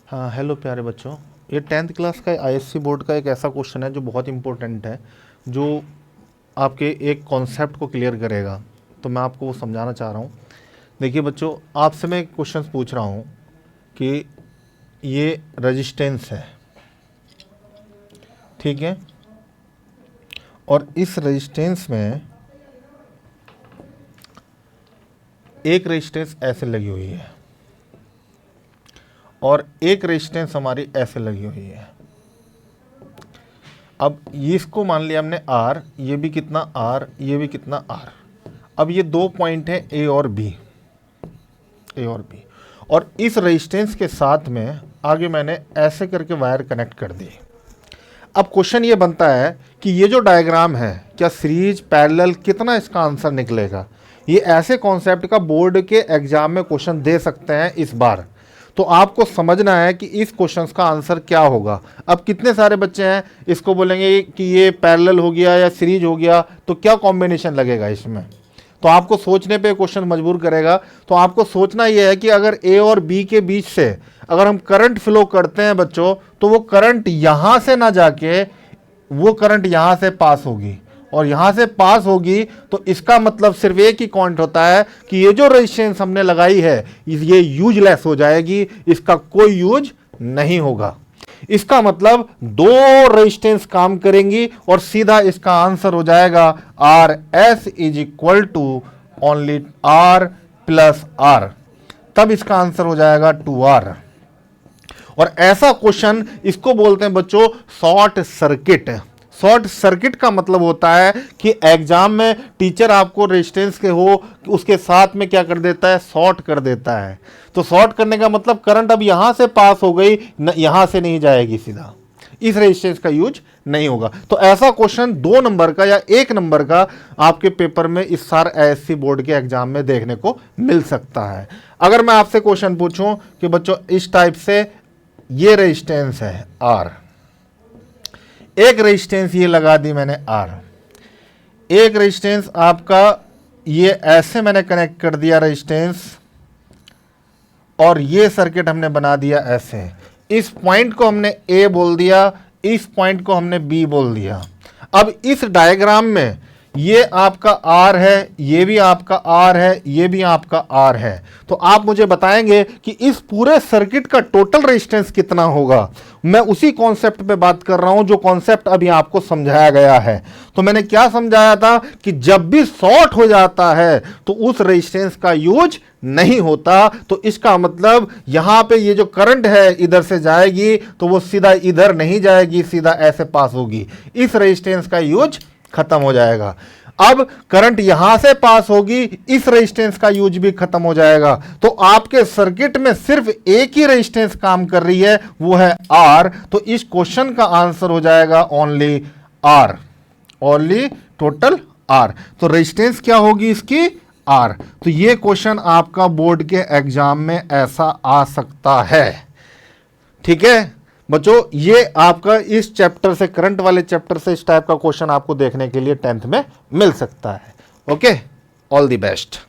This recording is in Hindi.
हाँ, हेलो प्यारे बच्चों। ये 10th क्लास का आईएससी बोर्ड का एक ऐसा क्वेश्चन है जो बहुत इम्पोर्टेंट है, जो आपके एक कॉन्सेप्ट को क्लियर करेगा। तो मैं आपको वो समझाना चाह रहा हूँ। देखिए बच्चों, आपसे मैं एक क्वेश्चन पूछ रहा हूँ कि ये रेजिस्टेंस है, ठीक है, और इस रेजिस्टेंस में एक रेजिस्टेंस ऐसे लगी हुई है और एक रेजिस्टेंस हमारी ऐसे लगी हुई है। अब इसको मान लिया हमने R, ये भी कितना R, ये भी कितना R। अब ये दो पॉइंट है A और B, और इस रेजिस्टेंस के साथ में आगे मैंने ऐसे करके वायर कनेक्ट कर दी। अब क्वेश्चन ये बनता है कि ये जो डायग्राम है, क्या सीरीज पैरेलल, कितना इसका आंसर निकलेगा। ये ऐसे कॉन्सेप्ट का बोर्ड के एग्जाम में क्वेश्चन दे सकते हैं इस बार। तो आपको समझना है कि इस क्वेश्चन का आंसर क्या होगा। अब कितने सारे बच्चे हैं इसको बोलेंगे कि ये पैरेलल हो गया या सीरीज हो गया, तो क्या कॉम्बिनेशन लगेगा इसमें। तो आपको सोचने पे क्वेश्चन मजबूर करेगा। तो आपको सोचना यह है कि अगर ए और बी के बीच से अगर हम करंट फ्लो करते हैं बच्चों, तो वो करंट यहां से ना जाके वो करंट यहां से पास होगी, और यहां से पास होगी तो इसका मतलब सिर्फ एक ही पॉइंट होता है कि ये जो रेजिस्टेंस हमने लगाई है ये यूजलेस हो जाएगी, इसका कोई यूज नहीं होगा। इसका मतलब दो रेजिस्टेंस काम करेंगी और सीधा इसका आंसर हो जाएगा R S is equal to only R plus R. तब इसका आंसर हो जाएगा 2R। और ऐसा क्वेश्चन इसको बोलते हैं बच्चों शॉर्ट सर्किट। शॉर्ट सर्किट का मतलब होता है कि एग्जाम में टीचर आपको रेजिस्टेंस के हो उसके साथ में क्या कर देता है, शॉर्ट कर देता है। तो शॉर्ट करने का मतलब करंट अब यहां से पास हो गई, यहां से नहीं जाएगी, सीधा इस रेजिस्टेंस का यूज नहीं होगा। तो ऐसा क्वेश्चन 2 नंबर का या 1 नंबर का आपके पेपर में इस सार आईएससी बोर्ड के एग्जाम में देखने को मिल सकता है। अगर मैं आपसे क्वेश्चन पूछूं कि बच्चों इस टाइप से ये रेजिस्टेंस है R, एक रेजिस्टेंस ये लगा दी मैंने R, एक रेजिस्टेंस आपका ये ऐसे मैंने कनेक्ट कर दिया रेजिस्टेंस, और ये सर्किट हमने बना दिया ऐसे। इस पॉइंट को हमने A बोल दिया, इस पॉइंट को हमने B बोल दिया। अब इस डायग्राम में ये आपका R है, ये भी आपका R है, ये भी आपका R है। तो आप मुझे बताएंगे कि इस पूरे सर्किट का टोटल रेजिस्टेंस कितना होगा। मैं उसी कॉन्सेप्ट पे बात कर रहा हूं जो कॉन्सेप्ट अभी आपको समझाया गया है। तो मैंने क्या समझाया था कि जब भी शॉर्ट हो जाता है तो उस रेजिस्टेंस का यूज नहीं होता। तो इसका मतलब यहां पे ये जो करंट है इधर से जाएगी तो वो सीधा इधर नहीं जाएगी, सीधा ऐसे पास होगी, इस रेजिस्टेंस का यूज खत्म हो जाएगा। अब करंट यहां से पास होगी, इस रेजिस्टेंस का यूज भी खत्म हो जाएगा। तो आपके सर्किट में सिर्फ एक ही रेजिस्टेंस काम कर रही है, वो है R। तो इस क्वेश्चन का आंसर हो जाएगा only R, only total R। तो रेजिस्टेंस क्या होगी इसकी, R। तो ये क्वेश्चन आपका बोर्ड के एग्जाम में ऐसा आ सकता है, ठीक है बच्चों। ये आपका इस चैप्टर से, करंट वाले चैप्टर से इस टाइप का क्वेश्चन आपको देखने के लिए 10th में मिल सकता है। Okay, all the best.